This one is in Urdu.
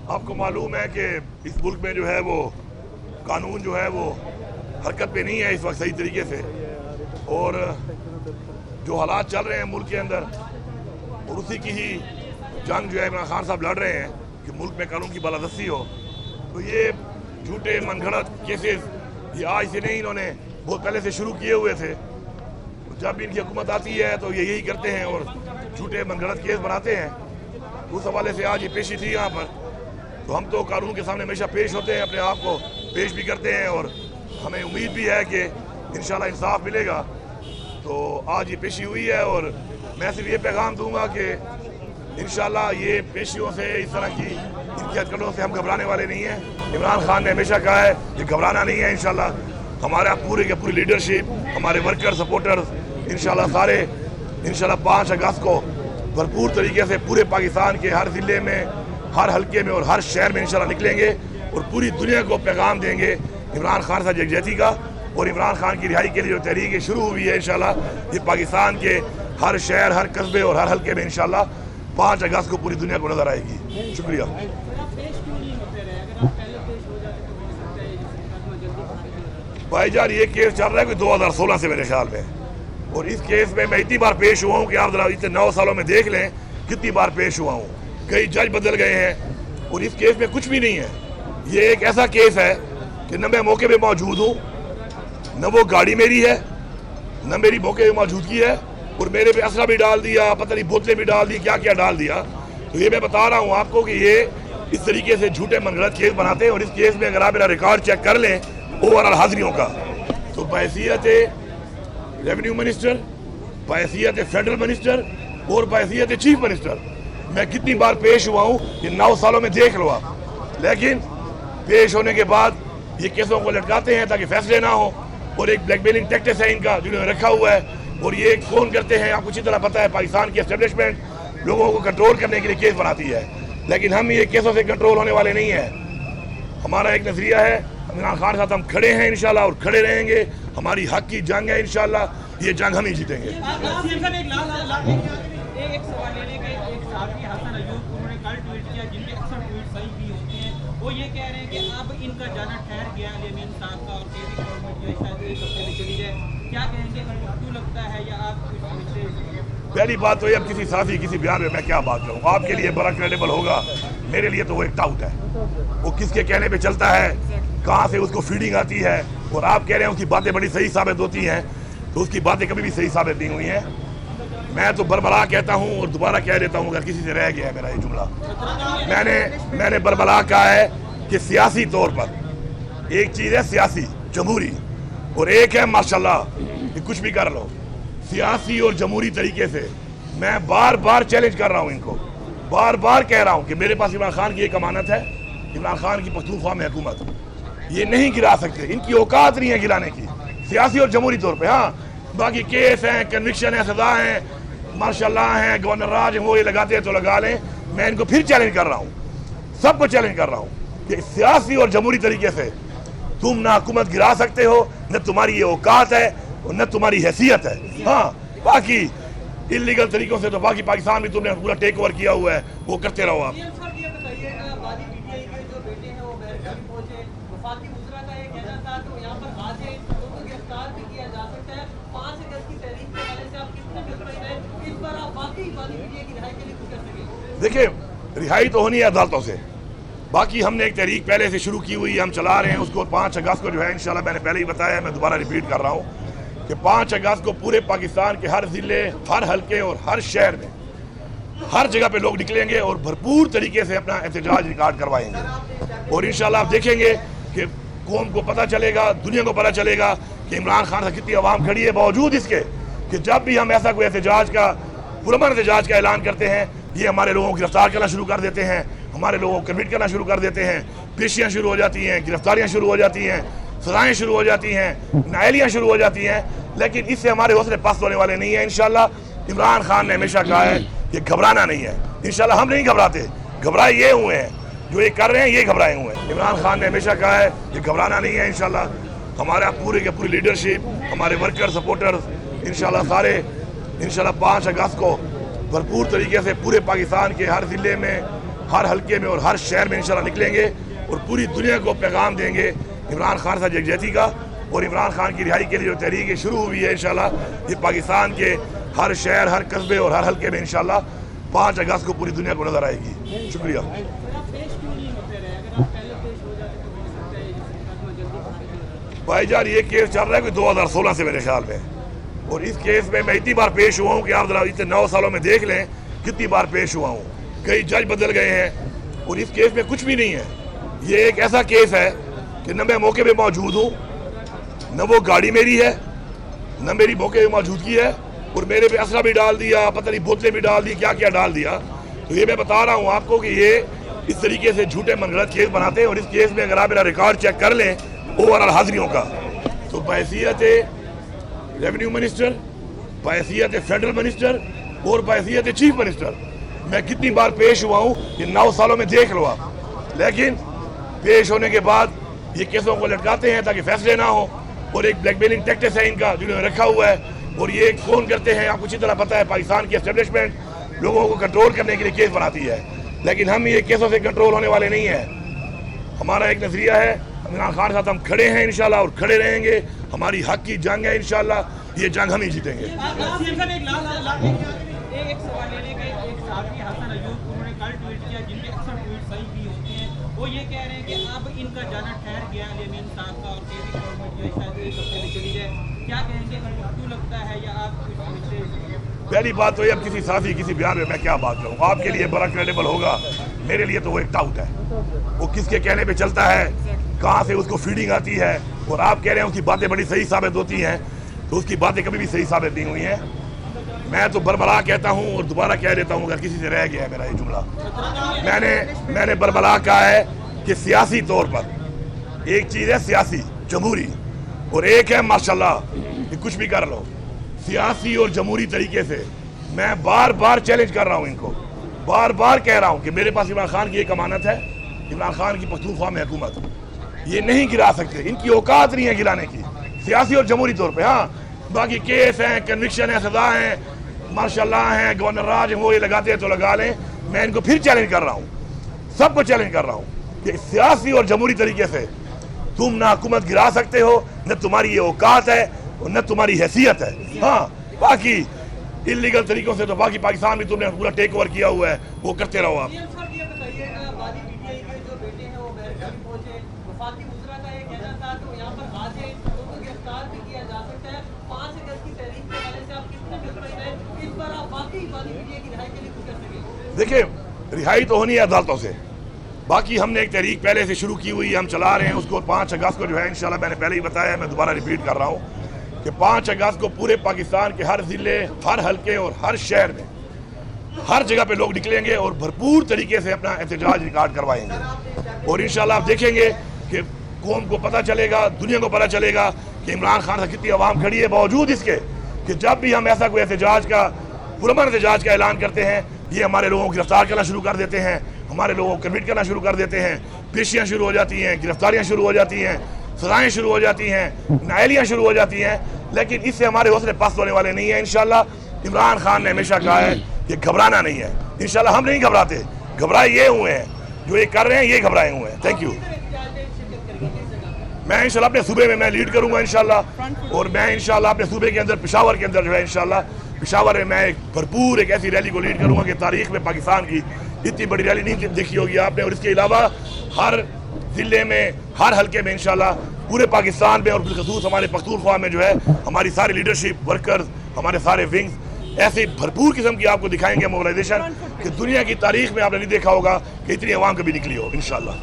آپ کو معلوم ہے کہ اس ملک میں جو ہے وہ قانون جو ہے وہ حرکت پہ نہیں ہے اس وقت صحیح طریقے سے، اور جو حالات چل رہے ہیں ملک کے اندر اور اسی کی ہی جنگ جو ہے عمران خان صاحب لڑ رہے ہیں کہ ملک میں قانون کی بالادستی ہو. تو یہ جھوٹے من گھڑت کیسز یہ آج سے نہیں، انہوں نے بہت پہلے سے شروع کیے ہوئے تھے. جب بھی ان کی حکومت آتی ہے تو یہ یہی کرتے ہیں اور جھوٹے من گھڑت کیس بناتے ہیں. اس حوالے سے آج یہ پیشی تھی یہاں پر، تو ہم تو قانون کے سامنے ہمیشہ پیش ہوتے ہیں، اپنے آپ کو پیش بھی کرتے ہیں اور ہمیں امید بھی ہے کہ انشاءاللہ انصاف ملے گا. تو آج یہ پیشی ہوئی ہے اور میں صرف یہ پیغام دوں گا کہ انشاءاللہ یہ پیشیوں سے، اس طرح کی ان کی ہتھکڑوں سے ہم گھبرانے والے نہیں ہیں. عمران خان نے ہمیشہ کہا ہے کہ گھبرانا نہیں ہے. انشاءاللہ ہمارا پورے کے پوری لیڈرشپ، ہمارے ورکر سپورٹرز انشاءاللہ سارے انشاءاللہ 5 اگست کو بھرپور طریقے سے پورے پاکستان کے ہر ضلع میں، ہر حلقے میں اور ہر شہر میں انشاءاللہ نکلیں گے اور پوری دنیا کو پیغام دیں گے عمران خان صاحب یکجہتی کا. اور عمران خان کی رہائی کے لیے جو تحریک شروع ہوئی ہے انشاءاللہ یہ پاکستان کے ہر شہر، ہر قصبے اور ہر حلقے میں انشاءاللہ 5 اگست کو پوری دنیا کو نظر آئے گی. شکریہ. بھائی جان یہ کیس چل رہا ہے کوئی 2016 سے میرے خیال میں، اور اس کیس میں اتنی بار پیش ہوا ہوں کہ آپ ذرا اتنے 9 سالوں میں دیکھ لیں کتنی بار پیش ہوا ہوں. کئی جج بدل گئے ہیں اور اس کیس میں کچھ بھی نہیں ہے. یہ ایک ایسا کیس ہے کہ نہ میں موقع پہ موجود ہوں، نہ وہ گاڑی میری ہے، نہ میری موقع پہ موجودگی ہے، اور میرے پہ اسلحہ بھی ڈال دیا، پتہ نہیں بوتلیں بھی ڈال دی، کیا کیا ڈال دیا. تو یہ میں بتا رہا ہوں آپ کو کہ یہ اس طریقے سے جھوٹے من گھڑت کیس بناتے ہیں. اور اس کیس میں اگر آپ میرا ریکارڈ چیک کر لیں اوورآل حاضریوں کا، تو بحیثیت ریونیو منسٹر، بحیثیت فیڈرل منسٹر اور بحیثیت چیف منسٹر میں کتنی بار پیش ہوا ہوں کہ 9 سالوں میں دیکھ لو آپ. لیکن پیش ہونے کے بعد یہ کیسوں کو لٹکاتے ہیں تاکہ فیصلے نہ ہوں، اور ایک بلیک میلنگ ٹیکٹس ہے ان کا جنہوں نے رکھا ہوا ہے. اور یہ کون کرتے ہیں آپ کو اچھی طرح پتہ ہے. پاکستان کی اسٹیبلشمنٹ لوگوں کو کنٹرول کرنے کے لیے کیس بناتی ہے، لیکن ہم یہ کیسوں سے کنٹرول ہونے والے نہیں ہیں. ہمارا ایک نظریہ ہے، عمران خان صاحب ہم کھڑے ہیں انشاءاللہ اور کھڑے رہیں گے. ہماری حق کی جنگ ہے انشاءاللہ، یہ جنگ ہم ہی جیتیں گے. ایک سوال لینے کے ایک صحافی حسن ایوب انہوں نے کل ٹویٹ کیا، جن کے اکثر ٹویٹ صحیح بھی ہوتے ہیں. وہ یہ کہہ رہے ہیں کہ اب ان کا جانا ٹھہر گیا الیمین صاحب کا، اور کہ بھی گورنمنٹ جو ہے شاید ایک ہفتے میں چلی جائے. کیا کہیں گے، کیوں لگتا ہے یا آپ کچھ سمجھتے ہیں؟ پہلی بات تو یہ اب کسی صحافی کسی بیان میں کیا بات کروں. آپ کے لیے بڑا کریڈیبل ہوگا، میرے لیے تو وہ ایک ٹاؤٹ ہے. وہ کس کے کہنے پہ چلتا ہے، کہاں سے اس کو فیڈنگ آتی ہے، اور آپ کہہ رہے ہیں اس کی باتیں بڑی صحیح ثابت ہوتی ہیں، تو اس کی باتیں کبھی بھی صحیح ثابت نہیں ہوئی ہیں. میں تو بربلا کہتا ہوں اور دوبارہ کہہ دیتا ہوں اگر کسی سے رہ گیا ہے میرا یہ جملہ، میں نے بربلا کہا ہے کہ سیاسی طور پر ایک چیز ہے سیاسی جمہوری، اور ایک ہے ماشاءاللہ کہ کچھ بھی کر لو. سیاسی اور جمہوری طریقے سے میں بار بار چیلنج کر رہا ہوں ان کو، بار بار کہہ رہا ہوں کہ میرے پاس عمران خان کی ایک امانت ہے، عمران خان کی پختونخوا میں حکومت، یہ نہیں گرا سکتے. ان کی اوقات نہیں ہے گرانے کی سیاسی اور جمہوری طور پہ. ہاں باقی کیس ہیں، کنوکشن ہیں، سزا ہیں، ماشاءاللہ ہیں، گورنر راج ہیں، وہ یہ لگاتے ہیں تو لگا لیں. میں ان کو پھر چیلنج کر رہا ہوں، سب کو چیلنج کر رہا ہوں کہ سیاسی اور جمہوری طریقے سے تم نہ حکومت گرا سکتے ہو، نہ تمہاری یہ اوقات ہے اور نہ تمہاری حیثیت ہے. ہاں باقی اللیگل طریقوں سے تو باقی پاکستان بھی تم نے پورا ٹیک اوور کیا ہوا ہے، وہ کرتے رہو آپ. دیکھیں رہائی تو ہونی ہے عدالتوں سے، باقی ہم نے ایک تحریک پہلے سے شروع کی ہوئی ہے، ہم چلا رہے ہیں اس کو. 5 اگست کو جو ہے انشاءاللہ میں نے پہلے ہی بتایا، میں دوبارہ ریپیٹ کر رہا ہوں کہ 5 اگست کو پورے پاکستان کے ہر ضلع، ہر حلقے اور ہر شہر میں ہر جگہ پہ لوگ نکلیں گے اور بھرپور طریقے سے اپنا احتجاج ریکارڈ کروائیں گے. اور انشاءاللہ آپ دیکھیں گے کہ قوم کو پتہ چلے گا، دنیا کو پتہ چلے گا کہ عمران خان سے کتنی عوام کھڑی ہے، باوجود اس کے کہ جب بھی ہم ایسا کوئی احتجاج کا، پرامن احتجاج کا اعلان کرتے ہیں، یہ ہمارے لوگوں کو گرفتار کرنا شروع کر دیتے ہیں، ہمارے لوگوں کو کنوٹ کرنا شروع کر دیتے ہیں. پیشیاں شروع ہو جاتی ہیں، گرفتاریاں شروع ہو جاتی ہیں، سزائیں شروع ہو جاتی ہیں، نااہلیاں شروع ہو جاتی ہیں. لیکن اس سے ہمارے حوصلے پست ہونے والے نہیں ہیں. انشاءاللہ عمران خان نے ہمیشہ کہا ہے کہ گھبرانا نہیں ہے. انشاءاللہ ہم نہیں گھبراتے، گھبرائے یہ ہوئے ہیں جو یہ کر رہے ہیں، یہ گھبرائے ہوئے ہیں. عمران خان نے ہمیشہ کہا ہے کہ گھبرانا نہیں ہے. انشاءاللہ ہمارا پورے کے پوری لیڈرشپ، ہمارے ورکر سپورٹرز انشاءاللہ سارے انشاءاللہ 5 اگست کو بھرپور طریقے سے پورے پاکستان کے ہر ضلع میں، ہر حلقے میں اور ہر شہر میں انشاءاللہ نکلیں گے اور پوری دنیا کو پیغام دیں گے عمران خان صاحب یکجہتی کا، اور عمران خان کی رہائی کے لیے جو تحریک شروع ہوئی ہے انشاءاللہ یہ پاکستان کے ہر شہر، ہر قصبے اور ہر حلقے میں انشاءاللہ 5 اگست کو پوری دنیا کو نظر آئے گی۔ شکریہ۔ بھائی جان یہ کیس چل رہا ہے کوئی 2016 سے میرے خیال میں، اور اس کیس میں اتنی بار پیش ہوا ہوں کہ آپ ذرا اتنے 9 سالوں میں دیکھ لیں کتنی بار پیش ہوا ہوں، کئی جج بدل گئے ہیں، اور اس کیس میں کچھ بھی نہیں ہے۔ یہ ایک ایسا کیس ہے کہ نہ میں موقع پہ موجود ہوں، نہ وہ گاڑی میری ہے، نہ میری موقع پہ موجودگی ہے، اور میرے پہ اسلحہ بھی ڈال دیا، پتہ نہیں بوتلیں بھی ڈال دی، کیا کیا ڈال دیا۔ تو یہ میں بتا رہا ہوں آپ کو کہ یہ اس طریقے سے جھوٹے من گھڑت کیس بناتے ہیں، اور اس کیس میں اگر آپ میرا ریکارڈ چیک کر لیں اوورآل حاضریوں کا، تو بحیثیت ریونیو منسٹر، بحیثیت فیڈرل منسٹر اور بحیثیت چیف منسٹر میں کتنی بار پیش ہوا ہوں یہ 9 سالوں میں دیکھ لو آپ، لیکن پیش ہونے کے بعد یہ کیسوں کو لٹکاتے ہیں تاکہ فیصلے نہ ہوں، اور ایک بلیک میلنگ ٹیکٹس ہے ان کا جنہوں نے رکھا ہوا ہے، اور یہ فون کرتے ہیں، آپ کو اچھی طرح پتہ ہے پاکستان کی اسٹیبلشمنٹ لوگوں کو کنٹرول کرنے کے لیے کیس بناتی ہے، لیکن ہم یہ کیسوں سے کنٹرول ہونے والے نہیں ہیں۔ ہمارا ایک نظریہ ہے، عمران خان کے ساتھ ہم کھڑے ہیں انشاءاللہ اور کھڑے رہیں گے، ہماری حق کی جنگ ہے انشاءاللہ، یہ جنگ ہم ہی جیتیں گے۔ ایک سوال لینے کا، ایک صحافی حسن ایوب انہوں نے کل ٹویٹ کیا جن کے اکثر ٹویٹ صحیح بھی ہوتے ہیں، وہ یہ کہہ رہے ہیں کہ اب ان کا جانا ٹھہر گیا الیمین صاحب کا، اور کے وی گورنمنٹ جو شاید ایک ہفتے میں چلی جائے، کیا کہیں گے؟ کیوں لگتا ہے، یا آپ کچھ سمجھتے ہیں؟ پہلی بات تو یہ اب کسی صحافی کسی بیان میں کیا بات کروں، آپ کے لیے بڑا کریڈیبل ہوگا، میرے لیے تو وہ ایک ٹاؤٹ ہے، وہ کس کے کہنے پہ چلتا ہے، کہاں سے اس کو فیڈنگ آتی ہے، اور آپ کہہ رہے ہیں اس کی باتیں بڑی صحیح ثابت ہوتی ہیں، تو اس کی باتیں کبھی بھی صحیح ثابت نہیں ہوئی ہیں۔ میں تو بربلا کہتا ہوں اور دوبارہ کہہ دیتا ہوں اگر کسی سے رہ گیا ہے میرا یہ جملہ، میں نے بربلا کہا ہے کہ سیاسی طور پر ایک چیز ہے سیاسی جمہوری، اور ایک ہے ماشاءاللہ کہ کچھ بھی کر لو۔ سیاسی اور جمہوری طریقے سے میں بار بار چیلنج کر رہا ہوں، ان کو بار بار کہہ رہا ہوں کہ میرے پاس عمران خان کی ایک امانت ہے، عمران خان کی پختونخوا میں حکومت، یہ نہیں گرا سکتے، ان کی اوقات نہیں ہے گرانے کی سیاسی اور جمہوری طور پہ۔ ہاں باقی کیس ہیں، کنوکشن ہیں، سزا ہیں، ماشاء اللہ ہیں، گورنر راج ہیں، وہ یہ لگاتے ہیں تو لگا لیں۔ میں ان کو پھر چیلنج کر رہا ہوں، سب کو چیلنج کر رہا ہوں کہ سیاسی اور جمہوری طریقے سے تم نہ حکومت گرا سکتے ہو، نہ تمہاری یہ اوقات ہے اور نہ تمہاری حیثیت ہے۔ ہاں باقی انلیگل طریقوں سے تو باقی پاکستان بھی تم نے پورا ٹیک اوور کیا ہوا ہے، وہ کرتے رہو آپ۔ دیکھیں رہائی تو ہونی ہے عدالتوں سے، باقی ہم نے ایک تحریک پہلے سے شروع کی ہوئی، ہم چلا رہے ہیں اس کو۔ 5 اگست کو جو ہے انشاءاللہ میں نے پہلے ہی بتایا ہے، میں دوبارہ ریپیٹ کر رہا ہوں کہ 5 اگست کو پورے پاکستان کے ہر ضلع، ہر حلقے اور ہر شہر میں ہر جگہ پہ لوگ نکلیں گے اور بھرپور طریقے سے اپنا احتجاج ریکارڈ کروائیں گے، اور انشاءاللہ آپ دیکھیں گے کہ قوم کو پتہ چلے گا، دنیا کو پتہ چلے گا کہ عمران خان سے کتنی عوام کھڑی ہے، باوجود اس کے کہ جب بھی ہم ایسا کوئی احتجاج کا پرامن احتجاج کا اعلان کرتے ہیں یہ ہمارے لوگوں کو گرفتار کرنا شروع کر دیتے ہیں، ہمارے لوگوں کو کنوکٹ کرنا شروع کر دیتے ہیں، پیشیاں شروع ہو جاتی ہیں، گرفتاریاں شروع ہو جاتی ہیں، سزائیں شروع ہو جاتی ہیں، نااہلیاں شروع ہو جاتی ہیں، لیکن اس سے ہمارے حوصلے پست ہونے والے نہیں ہیں۔ انشاءاللہ عمران خان نے ہمیشہ کہا ہے کہ گھبرانا نہیں ہے، انشاءاللہ ہم نہیں گھبراتے، گھبرائے یہ ہوئے ہیں جو یہ کر رہے ہیں، یہ گھبرائے ہوئے ہیں۔ Thank you. میں انشاءاللہ اپنے صوبے میں لیڈ کروں گا انشاءاللہ، اور میں انشاءاللہ اپنے صوبے کے اندر پشاور کے اندر جو ہے انشاءاللہ پشاور میں ایک بھرپور ایک ایسی ریلی کو لیڈ کروں گا کہ تاریخ میں پاکستان کی اتنی بڑی ریلی نہیں دیکھی ہوگی آپ نے، اور اس کے علاوہ ہر ضلع میں، ہر حلقے میں انشاءاللہ پورے پاکستان میں اور بالخصوص ہمارے پختونخوا میں جو ہے ہماری ساری لیڈرشپ ورکرز، ہمارے سارے ونگز ایسے بھرپور قسم کی آپ کو دکھائیں گے موبلائزیشن کہ دنیا کی تاریخ میں آپ نے نہیں دیکھا ہوگا کہ اتنی عوام کبھی نکلی ہو انشاءاللہ۔